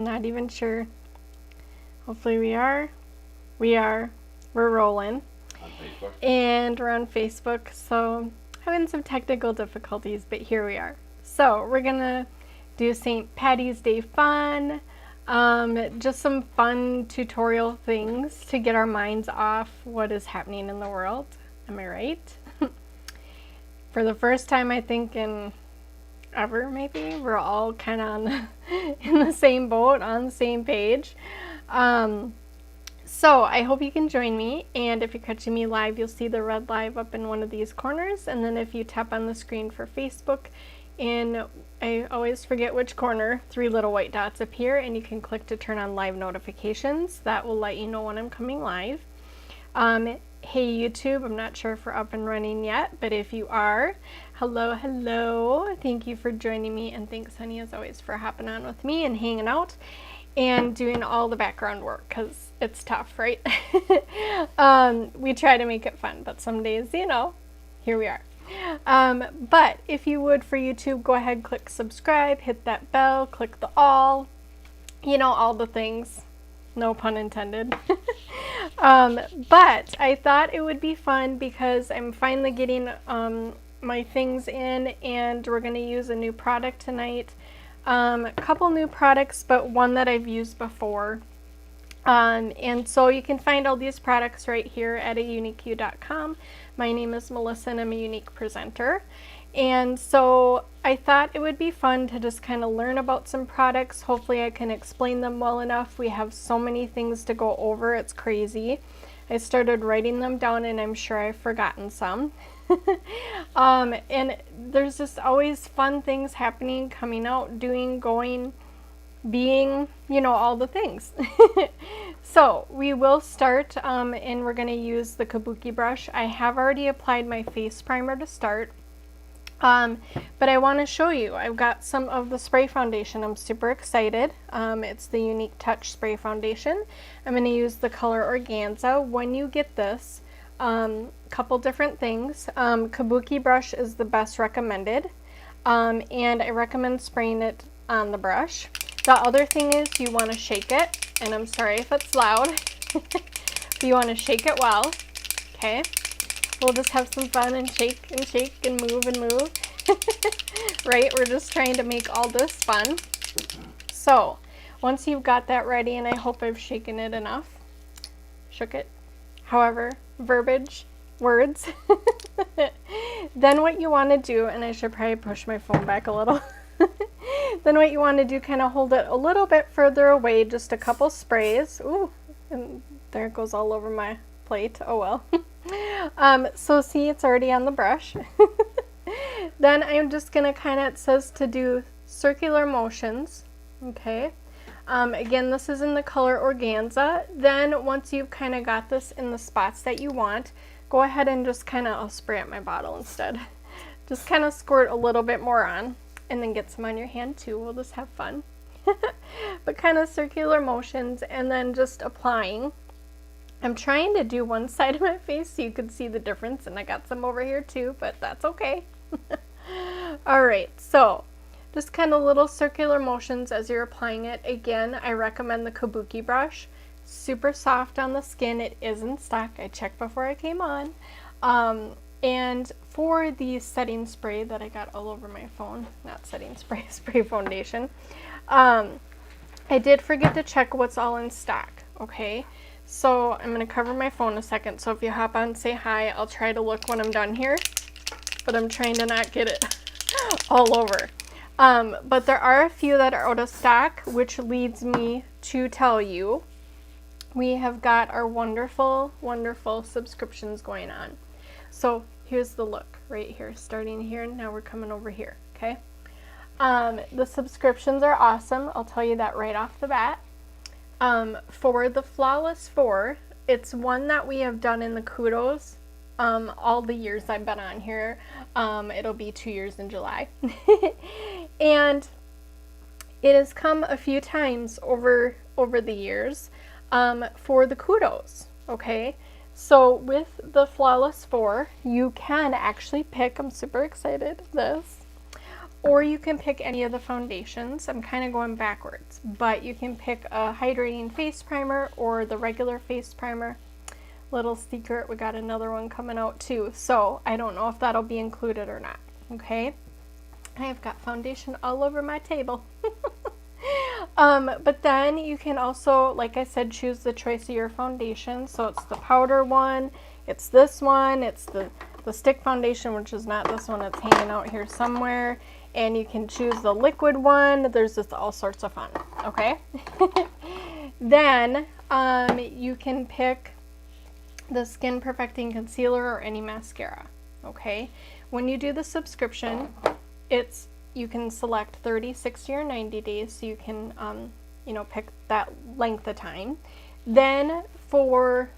Not even sure. Hopefully we are. We're rolling. On Facebook. And we're on Facebook, so having some technical difficulties, but here we are. So we're gonna do St. Paddy's Day fun, just some fun tutorial things to get our minds off what is happening in the world. Am I right? For the first time, I think in ever, maybe, we're all kind of in the same boat, on the same page. So I hope you can join me, and if you're catching me live, you'll see the red live up in one of these corners, and then if you tap on the screen for Facebook, and I always forget which corner, 3 little white dots appear, and you can click to turn on live notifications. That will let you know when I'm coming live. Hey YouTube, I'm not sure if we're up and running yet, but if you are, hello, thank you for joining me, and thanks honey as always for hopping on with me and hanging out and doing all the background work, because it's tough, right? We try to make it fun, but some days, you know, here we are. But if you would, for YouTube, go ahead, click subscribe, hit that bell, click the all, you know, all the things. No pun intended. But I thought it would be fun because I'm finally getting my things in, and we're going to use a new product tonight. A couple new products, but one that I've used before. And so you can find all these products right here at YOUNIQUE.com. My name is Melissa and I'm a Younique presenter. And so I thought it would be fun to just kind of learn about some products. Hopefully I can explain them well enough. We have so many things to go over, it's crazy. I started writing them down and I'm sure I've forgotten some. And there's just always fun things happening, coming out, doing, going, being, you know, all the things. So we will start and we're going to use the kabuki brush. I have already applied my face primer to start. But I want to show you, I've got some of the spray foundation. I'm super excited. It's the YOUNIQUE Touch Spray Foundation. I'm going to use the color Organza. When you get this, couple different things. Kabuki brush is the best recommended. And I recommend spraying it on the brush. The other thing is you want to shake it, and I'm sorry if it's loud. You want to shake it well, okay? We'll just have some fun and shake and move and move. Right? We're just trying to make all this fun. So once you've got that ready, and I hope I've shaken it enough, shook it, however, verbiage, words, then what you want to do, and I should probably push my phone back a little, then what you want to do, kind of hold it a little bit further away, just a couple sprays. Ooh, and there it goes all over my plate. Oh well. So see, it's already on the brush. Then I'm just gonna kind of, it says to do circular motions, okay? Again, this is in the color Organza. Then once you've kind of got this in the spots that you want, go ahead and just kind of, I'll spray at my bottle instead. Just kind of squirt a little bit more on, and then get some on your hand too. We'll just have fun. But kind of circular motions, and then just applying. I'm trying to do one side of my face so you can see the difference, and I got some over here too, but that's okay. Alright, so just kind of little circular motions as you're applying it. Again, I recommend the kabuki brush. Super soft on the skin. It is in stock. I checked before I came on. And for the setting spray that I got all over my phone, not setting spray, spray foundation, I did forget to check what's all in stock, okay? So I'm going to cover my phone a second, so if you hop on, say hi. I'll try to look when I'm done here, but I'm trying to not get it all over. But there are a few that are out of stock, which leads me to tell you we have got our wonderful, wonderful subscriptions going on. So here's the look right here, starting here, and now we're coming over here, okay? The subscriptions are awesome. I'll tell you that right off the bat. For the Flawless 4, it's one that we have done in the kudos all the years I've been on here. It'll be 2 years in July. And it has come a few times over the years for the kudos, okay? So with the Flawless 4, you can actually pick, I'm super excited, this, or you can pick any of the foundations. I'm kind of going backwards, but you can pick a hydrating face primer or the regular face primer. Little secret, we got another one coming out too, so I don't know if that'll be included or not. Okay, I have got foundation all over my table. But then you can also, like I said, choose the choice of your foundation. So it's the powder one, it's this one, it's the stick foundation, which is not this one, it's hanging out here somewhere, and you can choose the liquid one. There's just all sorts of fun. Okay. Then you can pick the Skin Perfecting Concealer or any mascara. Okay, when you do the subscription, you can select 30, 60, or 90 days, so you can you know, pick that length of time. Then for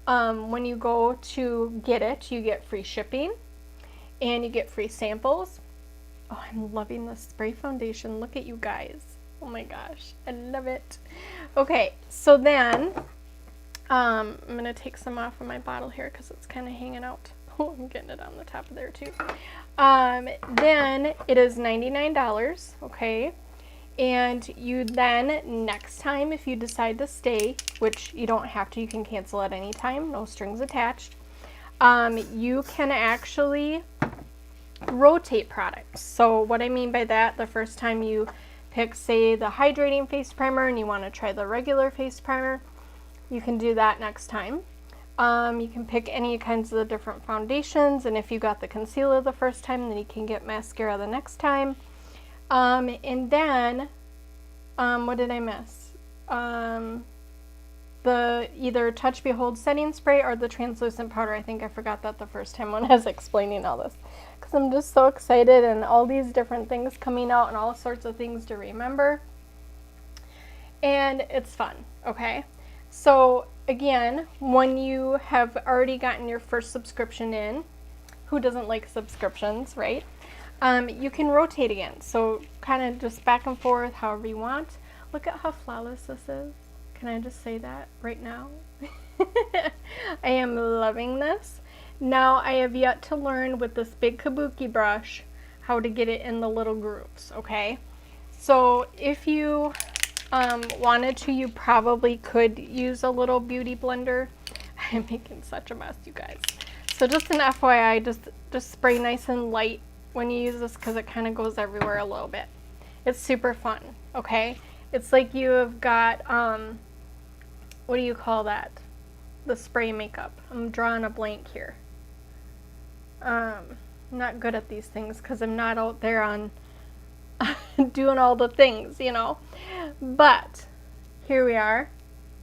when you go to get it, you get free shipping and you get free samples. Oh, I'm loving this spray foundation. Look at you guys. Oh my gosh, I love it. Okay, so then I'm gonna take some off of my bottle here because it's kind of hanging out. Oh, I'm getting it on the top of there too. Then it is $99, okay? And you then, next time, if you decide to stay, which you don't have to, you can cancel at any time, no strings attached, you can actually rotate products. So what I mean by that, the first time you pick, say, the hydrating face primer and you want to try the regular face primer, you can do that next time. You can pick any kinds of the different foundations, and if you got the concealer the first time, then you can get mascara the next time. And then, what did I miss? The either Touch Behold setting spray or the translucent powder. I think I forgot that the first time when I was explaining all this, because I'm just so excited, and all these different things coming out and all sorts of things to remember. And it's fun, okay? So again, when you have already gotten your first subscription in, who doesn't like subscriptions, right? You can rotate again. So kind of just back and forth, however you want. Look at how flawless this is. Can I just say that right now? I am loving this. Now I have yet to learn with this big kabuki brush how to get it in the little grooves, okay? So if you wanted to, you probably could use a little beauty blender. I'm making such a mess, you guys. So just an FYI, just spray nice and light when you use this, because it kind of goes everywhere a little bit. It's super fun, okay? It's like you have got, what do you call that? The spray makeup. I'm drawing a blank here. I'm not good at these things because I'm not out there on doing all the things, you know. But here we are.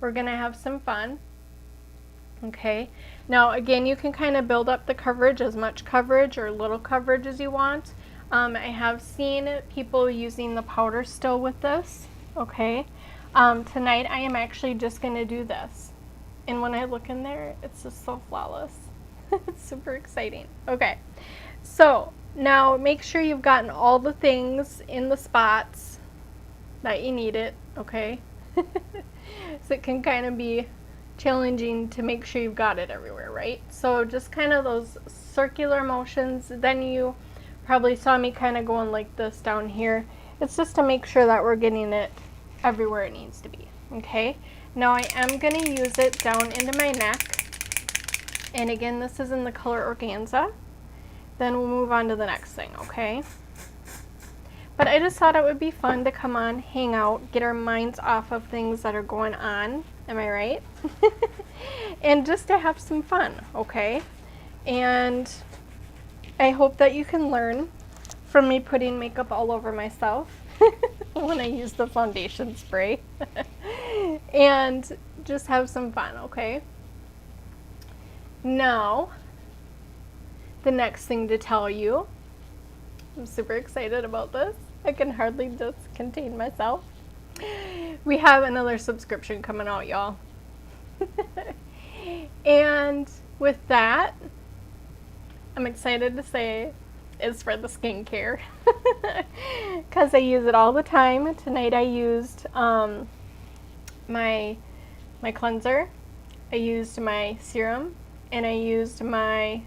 We're gonna have some fun. Okay, now again, you can kind of build up the coverage, as much coverage or little coverage as you want. I have seen people using the powder still with this. Okay, tonight I am actually just gonna do this, and when I look in there, it's just so flawless. It's super exciting. Okay, so now make sure you've gotten all the things in the spots that you need it, okay? So it can kind of be challenging to make sure you've got it everywhere, right? So just kind of those circular motions. Then you probably saw me kind of going like this down here. It's just to make sure that we're getting it everywhere it needs to be, okay? Now I am going to use it down into my neck. And again, this is in the color Organza. Then we'll move on to the next thing, okay? But I just thought it would be fun to come on, hang out, get our minds off of things that are going on. Am I right? And just to have some fun, okay? And I hope that you can learn from me putting makeup all over myself when I use the foundation spray. And just have some fun, okay? Now, the next thing to tell you, I'm super excited about this. I can hardly just contain myself. We have another subscription coming out, y'all. And with that, I'm excited to say it's for the skincare, because I use it all the time. Tonight I used my cleanser, I used my serum, and I used my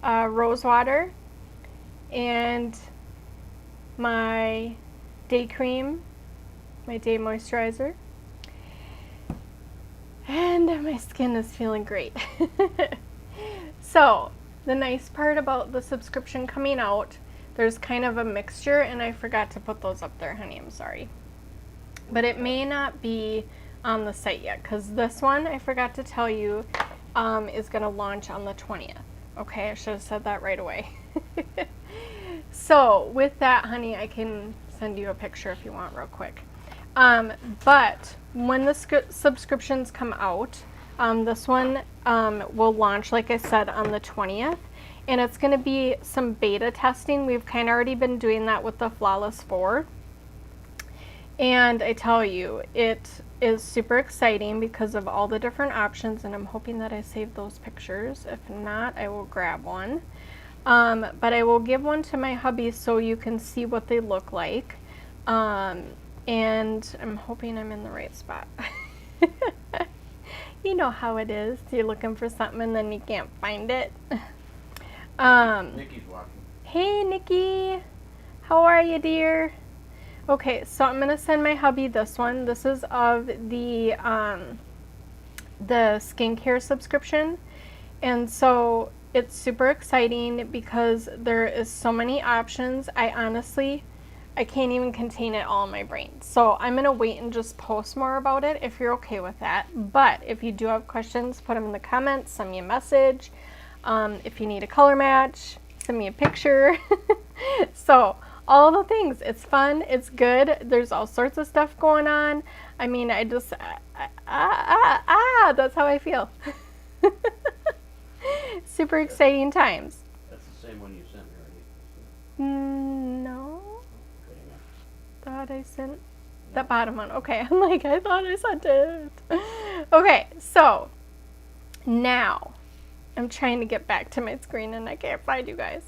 rose water, and my day cream, my day moisturizer, and my skin is feeling great. So the nice part about the subscription coming out, there's kind of a mixture, and I forgot to put those up there, honey, I'm sorry. But it may not be on the site yet, because this one, I forgot to tell you, is going to launch on the 20th. Okay, I should have said that right away. So with that, honey, I can send you a picture if you want real quick. But when the subscriptions come out, this one will launch, like I said, on the 20th. And it's going to be some beta testing. We've kind of already been doing that with the Flawless 4. And I tell you, it is super exciting because of all the different options. And I'm hoping that I saved those pictures. If not, I will grab one. But I will give one to my hubby so you can see what they look like. And I'm hoping I'm in the right spot. You know how it is. You're looking for something and then you can't find it. Nikki's walking. Hey, Nikki. How are you, dear? Okay, so I'm going to send my hubby this one. This is of the skincare subscription. And so it's super exciting because there is so many options. I can't even contain it all in my brain. So I'm going to wait and just post more about it if you're okay with that. But if you do have questions, put them in the comments, send me a message. If you need a color match, send me a picture. So all the things. It's fun. It's good. There's all sorts of stuff going on. I mean, I just, that's how I feel. Super exciting times. That's the same one you sent me already. No. Okay, Thought I sent the bottom one. Okay, I'm like, I thought I sent it. Okay, so now I'm trying to get back to my screen and I can't find you guys.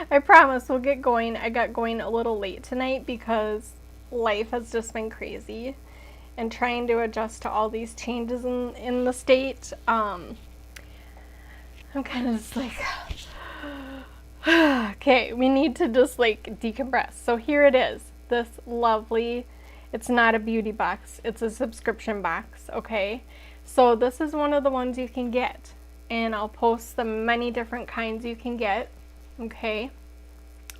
I promise we'll get going. I got going a little late tonight because life has just been crazy and trying to adjust to all these changes in the state. I'm kind of just like, okay, we need to just like decompress. So here it is, this lovely, it's not a beauty box, it's a subscription box, okay? So this is one of the ones you can get, and I'll post the many different kinds you can get, okay?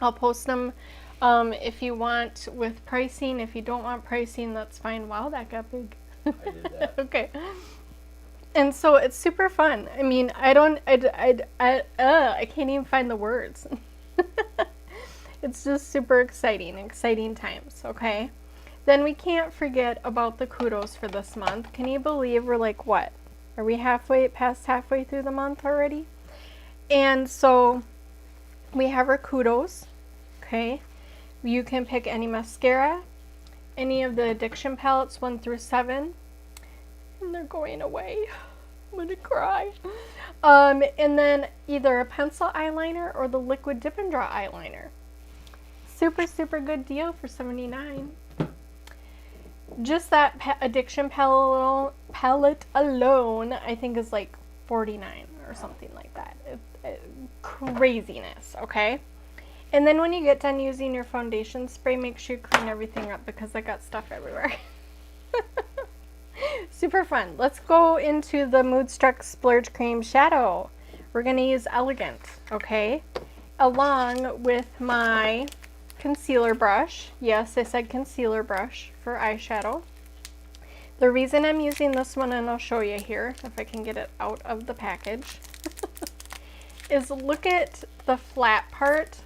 I'll post them if you want with pricing. If you don't want pricing, that's fine. Wow, that got big. I did that. Okay. And so it's super fun. I mean, I can't even find the words. It's just super exciting times, okay? Then we can't forget about the kudos for this month. Can you believe we're like, what? Are we past halfway through the month already? And so we have our kudos, okay? You can pick any mascara, any of the addiction palettes 1 through 7. And they're going away. I'm gonna cry. And then either a pencil eyeliner or the liquid dip and draw eyeliner. Super good deal for $79. Just that addiction palette alone, I think is like $49 or something like that. Craziness, okay? And then when you get done using your foundation spray, make sure you clean everything up because I got stuff everywhere. Super fun. Let's go into the Moodstruck Splurge Cream Shadow. We're going to use Elegant, okay? Along with my concealer brush. Yes, I said concealer brush for eyeshadow. The reason I'm using this one, and I'll show you here if I can get it out of the package, is look at the flat part.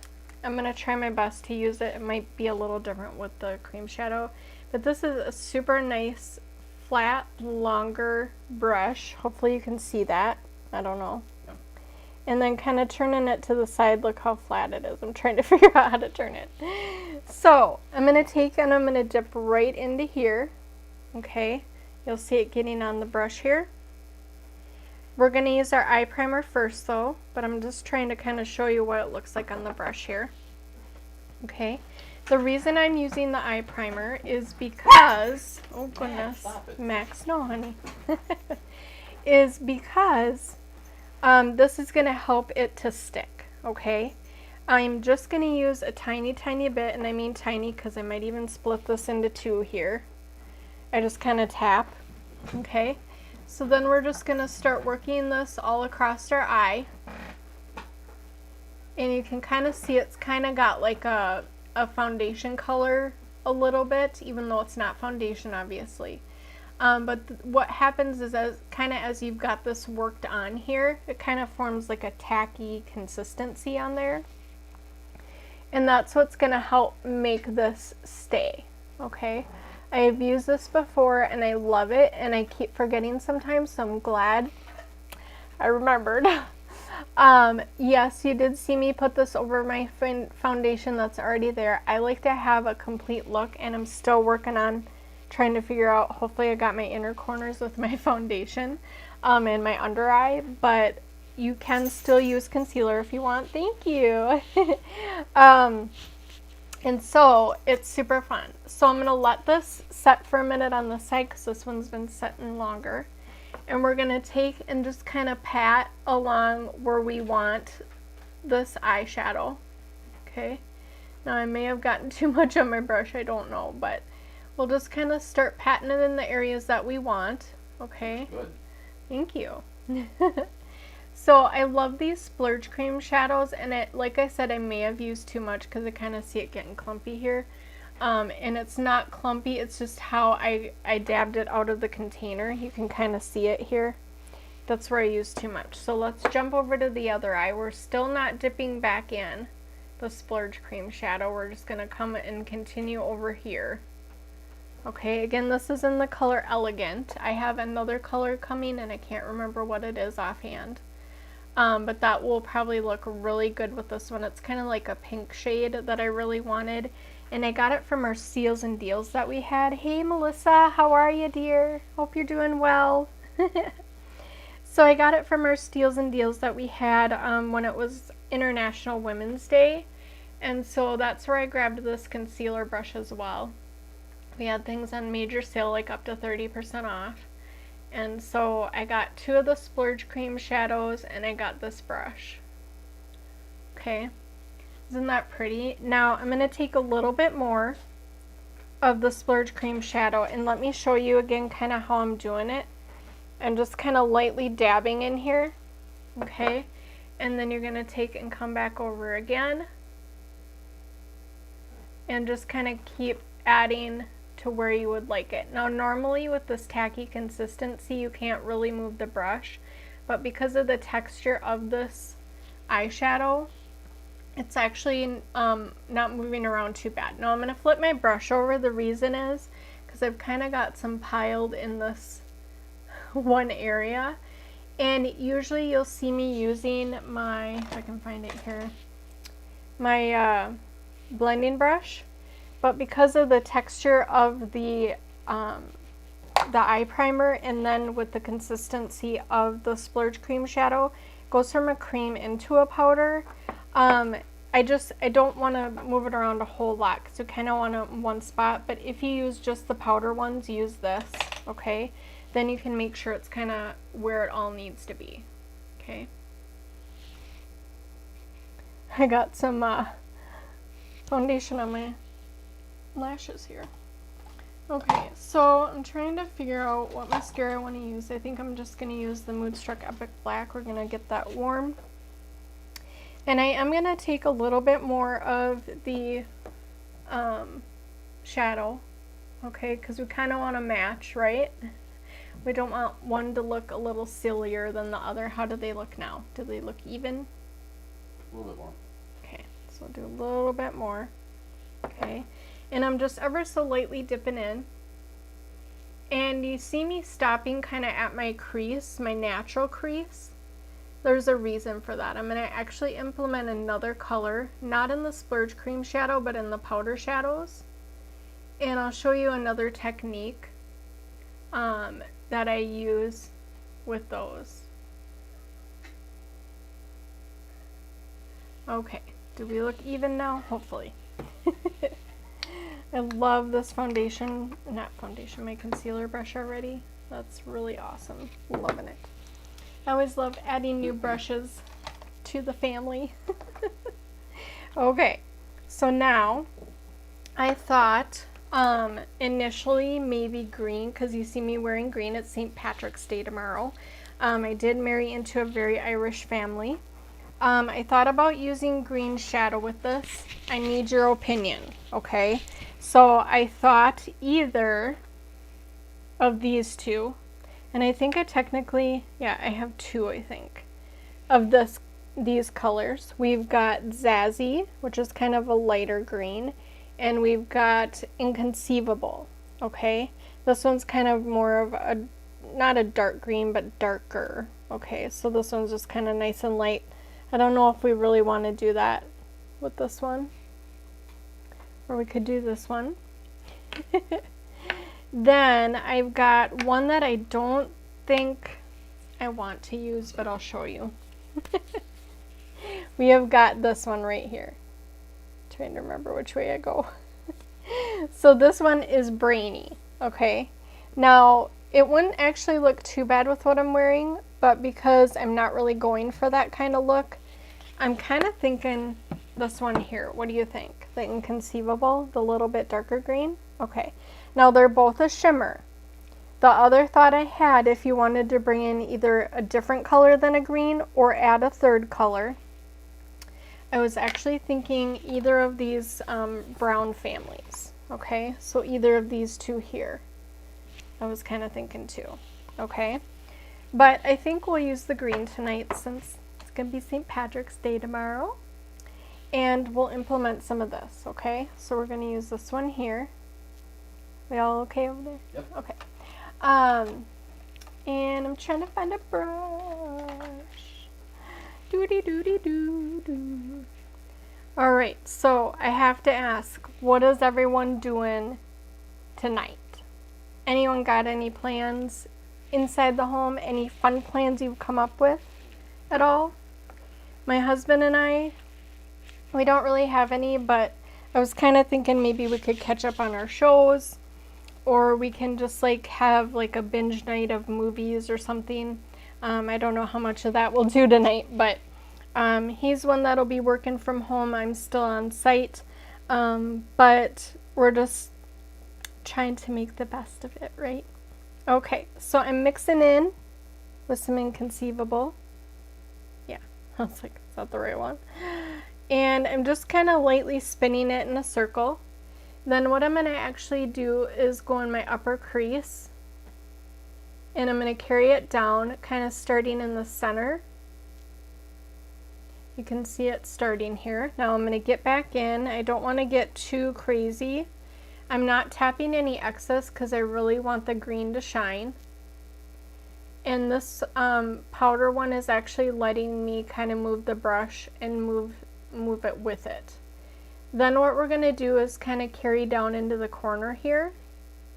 I'm going to try my best to use it. It might be a little different with the cream shadow, but this is a super nice flat, longer brush. Hopefully you can see that. I don't know. Yep. And then kind of turning it to the side. Look how flat it is. I'm trying to figure out how to turn it. So I'm going to take and I'm going to dip right into here. Okay. You'll see it getting on the brush here. We're going to use our eye primer first though, but I'm just trying to kind of show you what it looks like on the brush here. Okay. The reason I'm using the eye primer is because, oh goodness, Max, no honey, is because this is going to help it to stick, okay? I'm just going to use a tiny bit, and I mean tiny because I might even split this into two here. I just kind of tap, okay? So then we're just going to start working this all across our eye. And you can kind of see it's kind of got like a foundation color a little bit, even though it's not foundation, obviously. But what happens is as you've got this worked on here, it kind of forms like a tacky consistency on there. And that's what's going to help make this stay, okay? I've used this before and I love it, and I keep forgetting sometimes, so I'm glad I remembered. Yes, you did see me put this over my foundation that's already there. I like to have a complete look, and I'm still working on trying to figure out, hopefully I got my inner corners with my foundation and my under eye, but you can still use concealer if you want. Thank you. And so it's super fun. So I'm going to let this set for a minute on the side because this one's been setting longer. And we're going to take and just kind of pat along where we want this eyeshadow. Okay. Now I may have gotten too much on my brush, I don't know, but we'll just kind of start patting it in the areas that we want. Okay. Good. Thank you. So I love these splurge cream shadows, and it, like I said, I may have used too much because I kind of see it getting clumpy here. And it's not clumpy, it's just how I dabbed it out of the container. You can kind of see it here. That's where I used too much. So let's jump over to the other eye. We're still not dipping back in the splurge cream shadow. We're just going to come and continue over here. Okay, again, this is in the color Elegant. I have another color coming and I can't remember what it is offhand. But that will probably look really good with this one. It's kind of like a pink shade that I really wanted. And I got it from our steals and deals that we had. Hey Melissa, how are you, dear? Hope you're doing well. So I got it from our steals and deals that we had when it was International Women's Day. And so that's where I grabbed this concealer brush as well. We had things on major sale, like up to 30% off. And so I got two of the splurge cream shadows and I got this brush. Okay. Isn't that pretty? Now I'm going to take a little bit more of the splurge cream shadow, and let me show you again kind of how I'm doing it. I'm just kind of lightly dabbing in here. Okay. And then you're going to take and come back over again. And just kind of keep adding to where you would like it. Now normally with this tacky consistency you can't really move the brush, but because of the texture of this eyeshadow, it's actually not moving around too bad. Now I'm going to flip my brush over. The reason is because I've kind of got some piled in this one area, and usually you'll see me using my, if I can find it here, my blending brush. But because of the texture of the eye primer, and then with the consistency of the splurge cream shadow, it goes from a cream into a powder. I don't want to move it around a whole lot because you kind of want it in one spot. But if you use just the powder ones, use this, okay? Then you can make sure it's kind of where it all needs to be, okay? I got some foundation on my lashes here. Okay, so I'm trying to figure out what mascara I want to use. I think I'm just going to use the Moodstruck Epic Black. We're going to get that warm. And I am going to take a little bit more of the shadow, okay, because we kind of want to match, right? We don't want one to look a little sillier than the other. How do they look now? Do they look even? A little bit more. Okay, so I'll do a little bit more. Okay. And I'm just ever so lightly dipping in. And you see me stopping kind of at my crease, my natural crease. There's a reason for that. I'm going to actually implement another color, not in the splurge cream shadow, but in the powder shadows. And I'll show you another technique that I use with those. Okay, do we look even now? Hopefully. I love this foundation, not foundation, my concealer brush already. That's really awesome. Loving it. I always love adding new brushes to the family. Okay, so now I thought initially maybe green, because you see me wearing green. It's St. Patrick's Day tomorrow. I did marry into a very Irish family. I thought about using green shadow with this. I need your opinion, okay? So I thought either of these two, and I think I technically, yeah, I have two, I think, of these colors. We've got Zazzy, which is kind of a lighter green, and we've got Inconceivable, okay? This one's kind of more of a, not a dark green, but darker, okay? So this one's just kind of nice and light. I don't know if we really want to do that with this one, or we could do this one. Then I've got one that I don't think I want to use, but I'll show you. We have got this one right here. Trying to remember which way I go. So this one is Brainy, okay? Now, it wouldn't actually look too bad with what I'm wearing, but because I'm not really going for that kind of look, I'm kind of thinking this one here. What do you think? The Inconceivable, the little bit darker green? Okay. Now, they're both a shimmer. The other thought I had, if you wanted to bring in either a different color than a green or add a third color, I was actually thinking either of these brown families, okay? So either of these two here, I was kind of thinking too, okay? But I think we'll use the green tonight since it's going to be St. Patrick's Day tomorrow. And we'll implement some of this, okay? So we're going to use this one here. We all okay over there? Yep. Okay. And I'm trying to find a brush. Doody-doody-doo-doo. All right, so I have to ask, what is everyone doing tonight? Anyone got any plans inside the home? Any fun plans you've come up with at all? My husband and I, we don't really have any, but I was kind of thinking maybe we could catch up on our shows, or we can just like have like a binge night of movies or something. I don't know how much of that we'll do tonight, but he's one that'll be working from home. I'm still on site, but we're just trying to make the best of it, right? Okay, so I'm mixing in with some Inconceivable. Yeah, I was like, is that the right one? And I'm just kind of lightly spinning it in a circle. Then what I'm going to actually do is go in my upper crease, and I'm going to carry it down, kind of starting in the center. You can see it starting here. Now I'm going to get back in. I don't want to get too crazy. I'm not tapping any excess because I really want the green to shine. And this powder one is actually letting me kind of move the brush and move it with it. Then what we're going to do is kind of carry down into the corner here.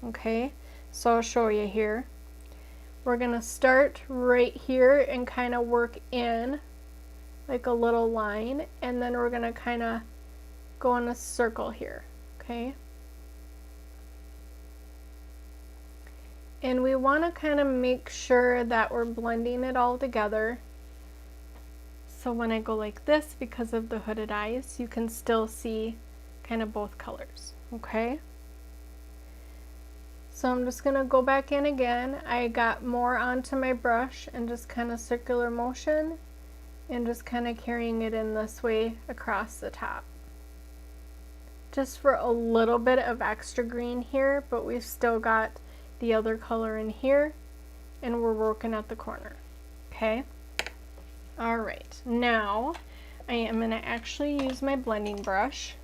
Okay, so I'll show you here. We're going to start right here and kind of work in like a little line, and then we're going to kind of go in a circle here. Okay, and we want to kind of make sure that we're blending it all together. So when I go like this, because of the hooded eyes, you can still see kind of both colors, okay? So I'm just gonna go back in again. I got more onto my brush and just kind of circular motion and just kind of carrying it in this way across the top. Just for a little bit of extra green here, but we've still got the other color in here, and we're working at the corner, okay? All right, now I am going to actually use my blending brush,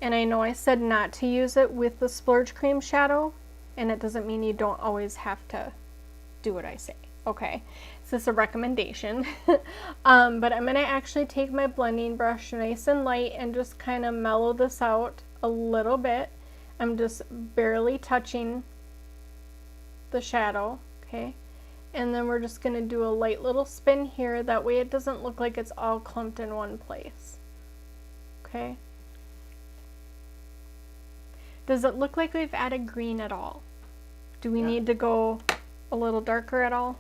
and I know I said not to use it with the Splurge Cream Shadow, and it doesn't mean you don't always have to do what I say, okay? So this is a recommendation, but I'm going to actually take my blending brush nice and light and just kind of mellow this out a little bit. I'm just barely touching the shadow, okay? And then we're just going to do a light little spin here. That way it doesn't look like it's all clumped in one place. Okay? Does it look like we've added green at all? Do we need to go a little darker at all?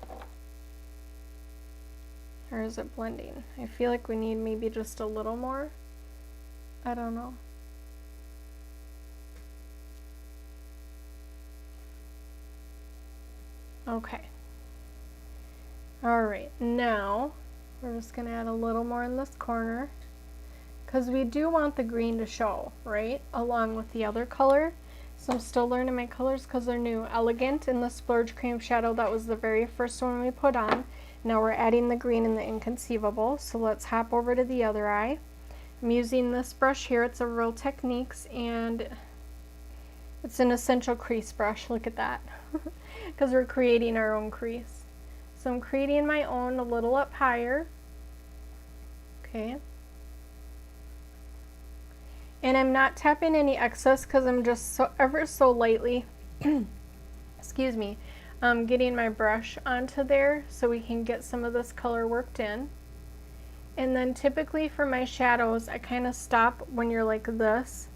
Or is it blending? I feel like we need maybe just a little more. I don't know. Okay. All right, now we're just gonna add a little more in this corner because we do want the green to show, right? Along with the other color. So I'm still learning my colors because they're new. Elegant in the Splurge Cream Shadow, that was the very first one we put on. Now we're adding the green in the Inconceivable. So let's hop over to the other eye. I'm using this brush here. It's a Real Techniques and it's an essential crease brush. Look at that. Because we're creating our own crease. So I'm creating my own a little up higher. Okay. And I'm not tapping any excess because I'm just ever so lightly, excuse me, getting my brush onto there so we can get some of this color worked in. And then typically for my shadows, I kind of stop when you're like this,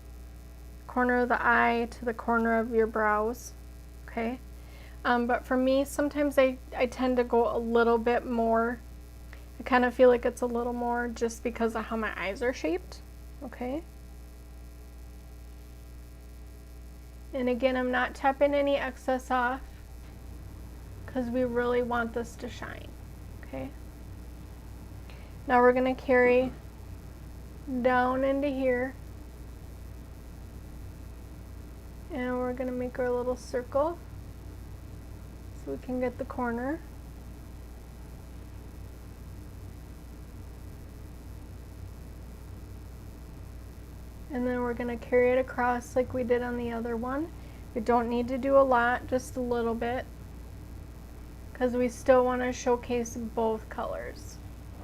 corner of the eye to the corner of your brows, okay? But for me, sometimes I tend to go a little bit more. I kind of feel like it's a little more just because of how my eyes are shaped, okay? And again, I'm not tapping any excess off because we really want this to shine, okay? Now we're going to carry down into here. And we're going to make our little circle so we can get the corner. And then we're going to carry it across like we did on the other one. We don't need to do a lot, just a little bit, because we still want to showcase both colors.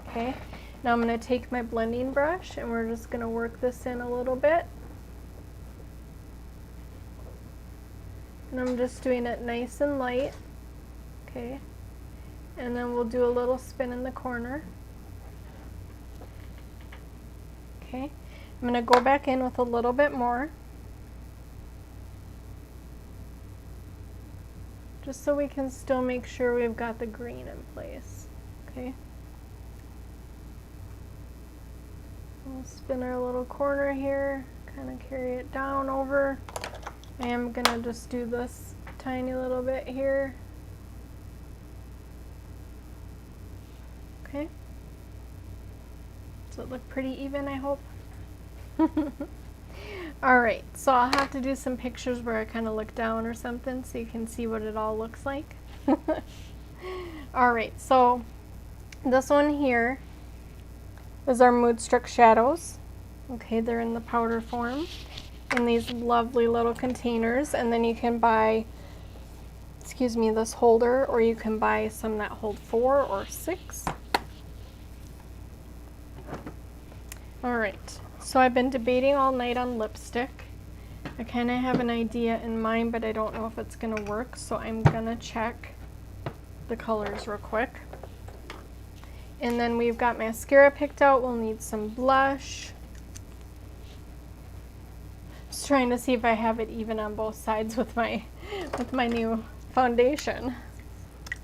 Okay, now I'm going to take my blending brush and we're just going to work this in a little bit. And I'm just doing it nice and light. Okay, and then we'll do a little spin in the corner. Okay. I'm going to go back in with a little bit more, just so we can still make sure we've got the green in place, okay? We'll spin our little corner here, kind of carry it down over. I am going to just do this tiny little bit here. Okay. Does it look pretty even, I hope? Alright, so I'll have to do some pictures where I kind of look down or something so you can see what it all looks like. Alright, so this one here is our Moodstruck shadows. Okay, they're in the powder form in these lovely little containers, and then you can buy, excuse me, this holder, or you can buy some that hold 4 or 6. Alright. So I've been debating all night on lipstick. I kind of have an idea in mind, but I don't know if it's going to work, so I'm going to check the colors real quick. And then we've got mascara picked out. We'll need some blush. Just trying to see if I have it even on both sides with my new foundation.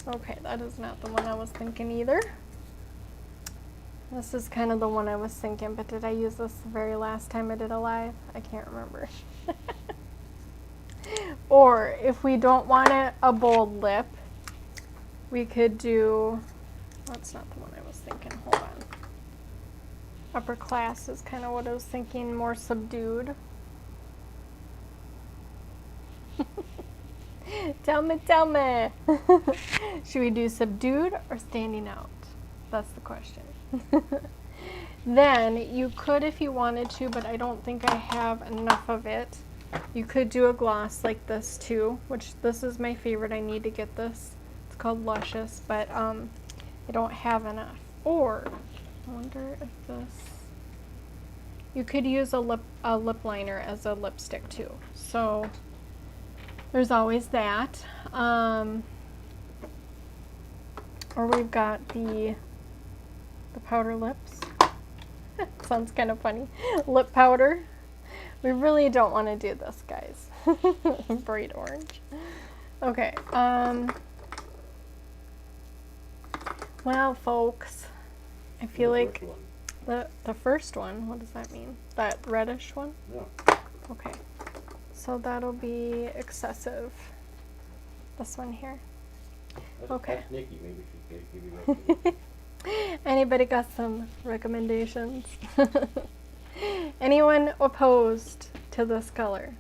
Okay, that is not the one I was thinking either. This is kind of the one I was thinking, but did I use this the very last time I did a live? I can't remember. Or if we don't want a bold lip, we could do, that's not the one I was thinking, hold on. Upper Class is kind of what I was thinking, more subdued. Tell me. Should we do subdued or standing out? That's the question. Then you could, if you wanted to, but I don't think I have enough of it. You could do a gloss like this too, which this is my favorite. I need to get this. It's called Luscious, but I don't have enough. Or I wonder if this, you could use a lip liner as a lipstick too. So there's always that. Or we've got the powder lips. Sounds kind of funny. Lip powder. We really don't want to do this, guys. Bright orange. Okay. Well, folks, I feel like The first one, what does that mean? That reddish one? Yeah. Okay. So that'll be excessive. This one here. Okay. That's Nikki. Maybe she could give you recommendations. Anybody got some recommendations? Anyone opposed to this color?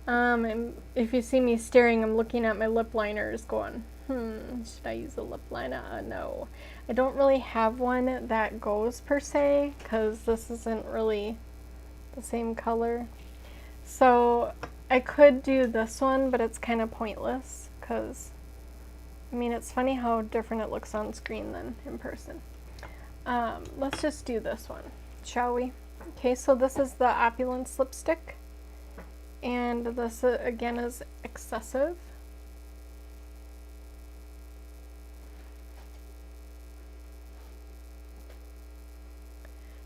And if you see me staring, I'm looking at my lip liners going, should I use a lip liner? No. I don't really have one that goes per se, because this isn't really the same color. So I could do this one, but it's kind of pointless, because I mean, it's funny how different it looks on screen than in person. Let's just do this one, shall we? Okay, so this is the Opulence lipstick. And this, again, is excessive.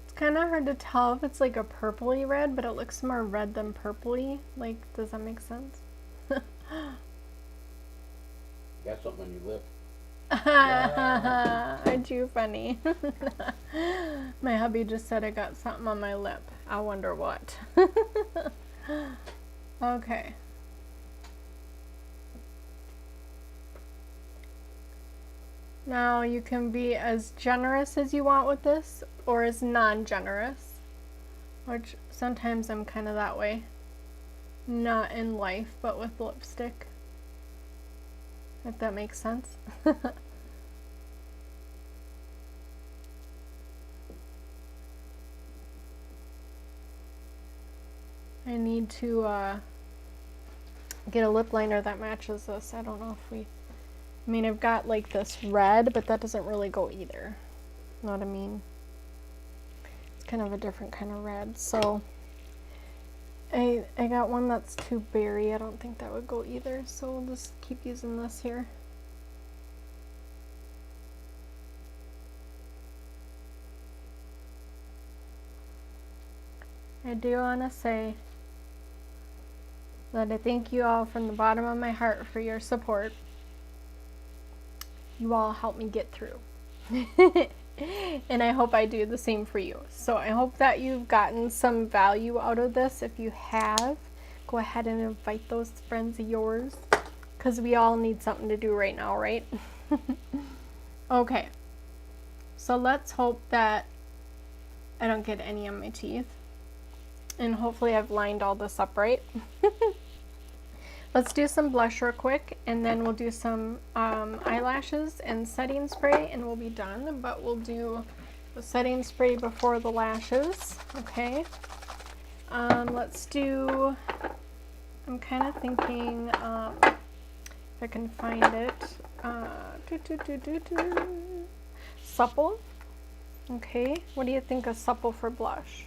It's kind of hard to tell if it's like a purpley red, but it looks more red than purpley. Like, does that make sense? Got something on your lip. Aren't you funny? My hubby just said I got something on my lip. I wonder what. Okay. Now you can be as generous as you want with this, or as non-generous, which sometimes I'm kind of that way. Not in life, but with lipstick. If that makes sense. I need to get a lip liner that matches this. I don't know if I mean, I've got like this red, but that doesn't really go either. Know what I mean? It's kind of a different kind of red. So I got one that's too berry. I don't think that would go either. So we'll just keep using this here. I do want to say that I thank you all from the bottom of my heart for your support. You all help me get through. And I hope I do the same for you. So I hope that you've gotten some value out of this. If you have, go ahead and invite those friends of yours, because we all need something to do right now, right? Okay. So let's hope that I don't get any on my teeth. And hopefully I've lined all this up right. Let's do some blush real quick, and then we'll do some eyelashes and setting spray, and we'll be done. But we'll do the setting spray before the lashes, okay? Let's do, I'm kind of thinking, if I can find it, supple, okay? What do you think of supple for blush?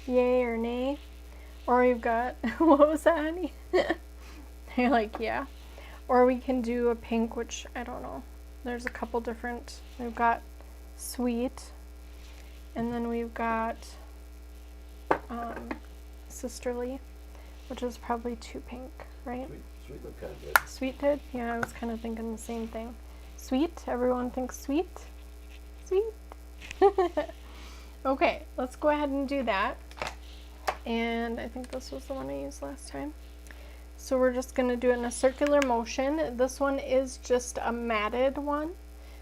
Yay or nay? Or you've got, what was that, honey? You're like, yeah. Or we can do a pink, which I don't know. There's a couple different, we've got Sweet, and then we've got Sisterly, which is probably too pink, right? Sweet looked kind of good. Sweet did? Yeah, I was kind of thinking the same thing. Sweet? Everyone thinks sweet? Sweet? Okay, let's go ahead and do that. And I think this was the one I used last time. So we're just going to do it in a circular motion. This one is just a matted one.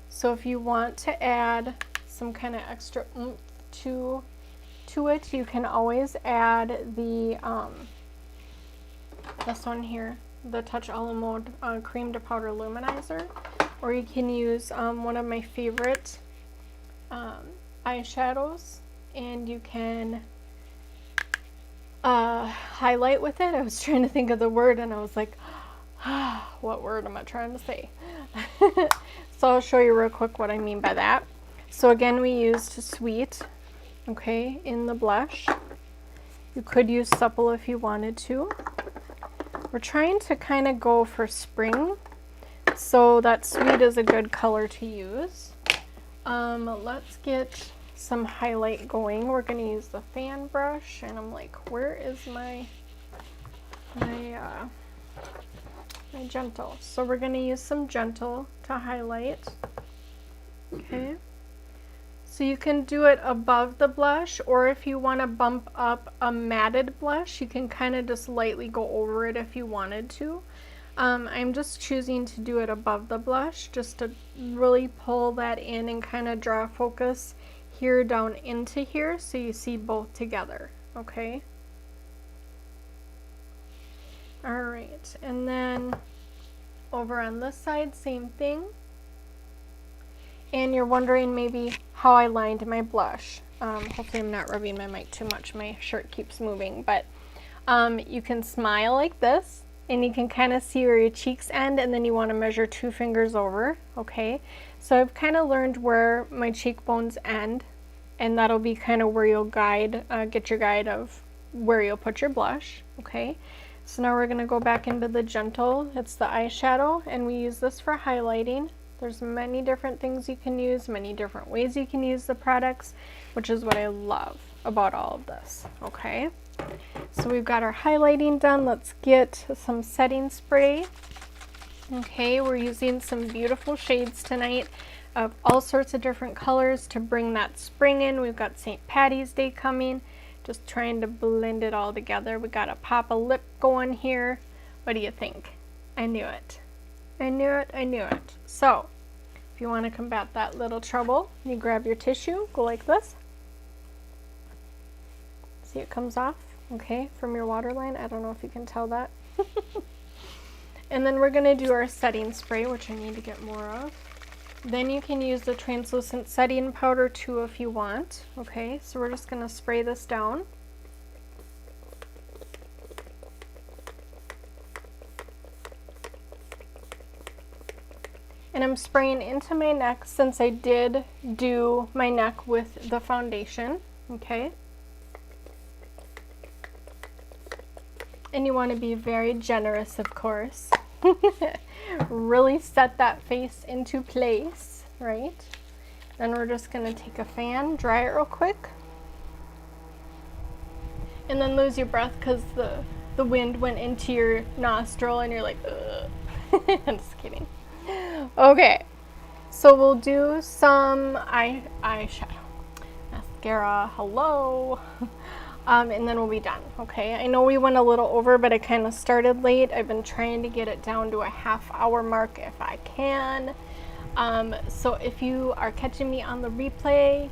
So if you want to add some kind of extra oomph to it, you can always add the this one here, the Touch a la Mode Cream to Powder Luminizer. Or you can use one of my favorite eyeshadows, and you can highlight with it. I was trying to think of the word, and I was like, what word am I trying to say? So I'll show you real quick what I mean by that. So again, we used Sweet, okay, in the blush. You could use Supple if you wanted to. We're trying to kind of go for spring, so that Sweet is a good color to use. Let's get some highlight going. We're going to use the fan brush, and I'm like, where is my My gentle. So we're going to use some gentle to highlight. Okay. So you can do it above the blush, or if you want to bump up a matted blush, you can kind of just lightly go over it if you wanted to. I'm just choosing to do it above the blush just to really pull that in and kind of draw focus here down into here so you see both together, okay? All right, and then over on this side, same thing. And you're wondering maybe how I lined my blush. Hopefully I'm not rubbing my mic too much. My shirt keeps moving, but you can smile like this, and you can kind of see where your cheeks end, and then you want to measure 2 fingers over, okay? So I've kind of learned where my cheekbones end, and that'll be kind of where you'll get your guide of where you'll put your blush, okay? So now we're going to go back into the gentle. It's the eyeshadow, and we use this for highlighting. There's many different things you can use, many different ways you can use the products, which is what I love about all of this, okay? So we've got our highlighting done. Let's get some setting spray. Okay, we're using some beautiful shades tonight of all sorts of different colors to bring that spring in. We've got St. Paddy's Day coming. Just trying to blend it all together. We got a pop of lip going here. What do you think? I knew it. I knew it, I knew it. So, if you want to combat that little trouble, you grab your tissue, go like this. See it comes off, okay, from your waterline. I don't know if you can tell that. And then we're going to do our setting spray, which I need to get more of. Then you can use the translucent setting powder too if you want. Okay, so we're just going to spray this down. And I'm spraying into my neck since I did do my neck with the foundation, okay? And you want to be very generous, of course. Really set that face into place, right? Then we're just going to take a fan, dry it real quick. And then lose your breath because the wind went into your nostril and you're like, ugh. I'm just kidding. Okay, so we'll do some eyeshadow, mascara, hello, and then we'll be done, okay? I know we went a little over, but I kind of started late. I've been trying to get it down to a half-hour mark if I can. So if you are catching me on the replay,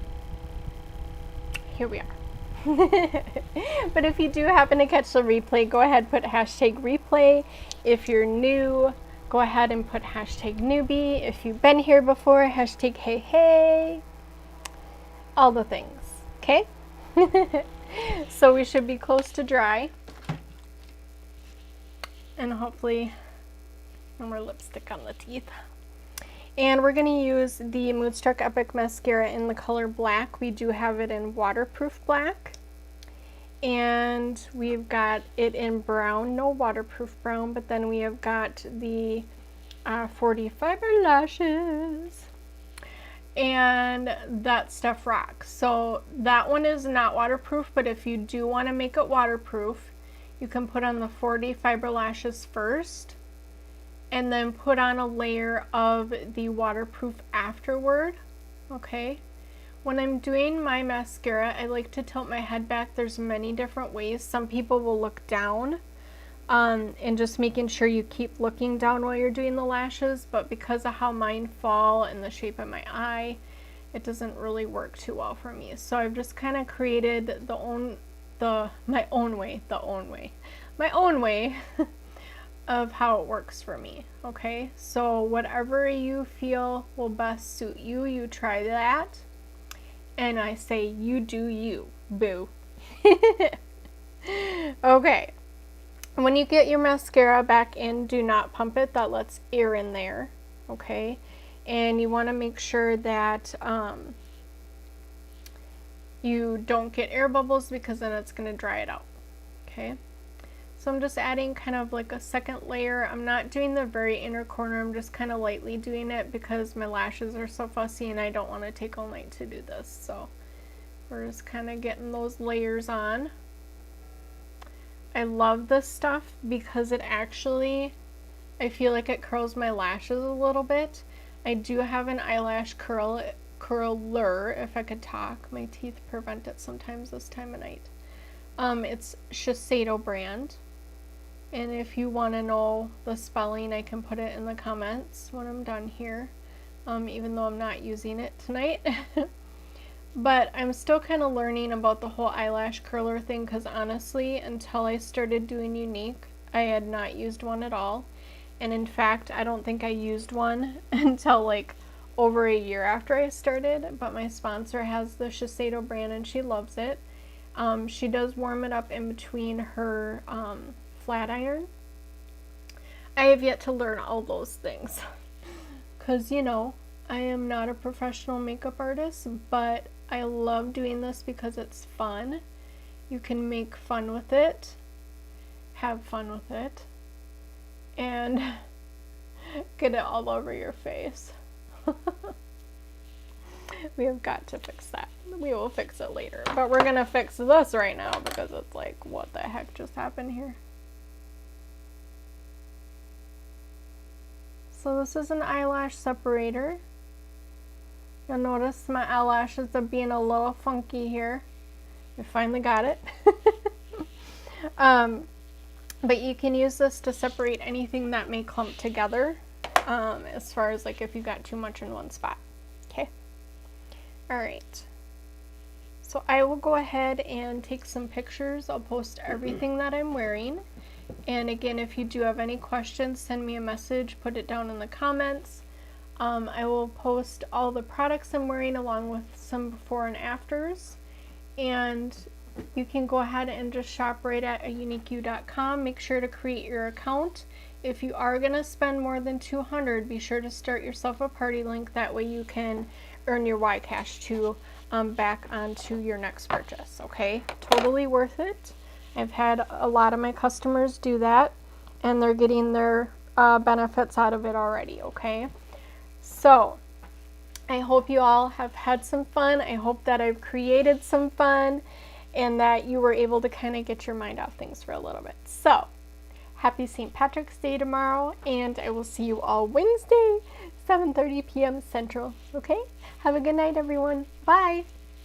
here we are. But if you do happen to catch the replay, go ahead, put hashtag replay. If you're new, go ahead and put hashtag newbie. If you've been here before, hashtag hey hey. All the things, okay? So we should be close to dry. And hopefully no more lipstick on the teeth. And we're going to use the Moodstruck Epic Mascara in the color black. We do have it in waterproof black. And we've got it in brown, no waterproof brown, but then we have got the 40 fiber lashes. And that stuff rocks. So that one is not waterproof, but if you do want to make it waterproof, you can put on the 40 fiber lashes first and then put on a layer of the waterproof afterward, okay? When I'm doing my mascara, I like to tilt my head back. There's many different ways. Some people will look down and just making sure you keep looking down while you're doing the lashes, but because of how mine fall and the shape of my eye, it doesn't really work too well for me. So I've just kind of created my own way of how it works for me, okay? So whatever you feel will best suit you, you try that. And I say, you do you, boo. Okay. When you get your mascara back in, do not pump it. That lets air in there, okay? And you want to make sure that you don't get air bubbles because then it's going to dry it out, okay? So I'm just adding kind of like a second layer. I'm not doing the very inner corner. I'm just kind of lightly doing it because my lashes are so fussy and I don't want to take all night to do this. So we're just kind of getting those layers on. I love this stuff because it actually, I feel like it curls my lashes a little bit. I do have an eyelash curler, if I could talk. My teeth prevent it sometimes this time of night. It's Shiseido brand. And if you want to know the spelling, I can put it in the comments when I'm done here, even though I'm not using it tonight. But I'm still kind of learning about the whole eyelash curler thing, because honestly, until I started doing Younique, I had not used one at all. And in fact, I don't think I used one until like over a year after I started. But my sponsor has the Shiseido brand and she loves it. She does warm it up in between her flat iron. I have yet to learn all those things because, you know, I am not a professional makeup artist, but I love doing this because it's fun. You can make fun with it, have fun with it, and get it all over your face. We have got to fix that. We will fix it later, but we're gonna fix this right now because it's like, what the heck just happened here? So this is an eyelash separator. You'll notice my eyelashes are being a little funky here. I finally got it. But you can use this to separate anything that may clump together, as far as like if you got too much in one spot. Okay. All right. So I will go ahead and take some pictures. I'll post everything that I'm wearing. And again, if you do have any questions, send me a message, put it down in the comments. I will post all the products I'm wearing along with some before and afters. And you can go ahead and just shop right at youniqueyou.com. Make sure to create your account. If you are going to spend more than $200, be sure to start yourself a party link. That way you can earn your YCash to back onto your next purchase. Okay, totally worth it. I've had a lot of my customers do that, and they're getting their benefits out of it already. Okay, so I hope you all have had some fun. I hope that I've created some fun and that you were able to kind of get your mind off things for a little bit. So happy St. Patrick's Day tomorrow, and I will see you all Wednesday, 7:30 p.m. Central. Okay, have a good night, everyone. Bye.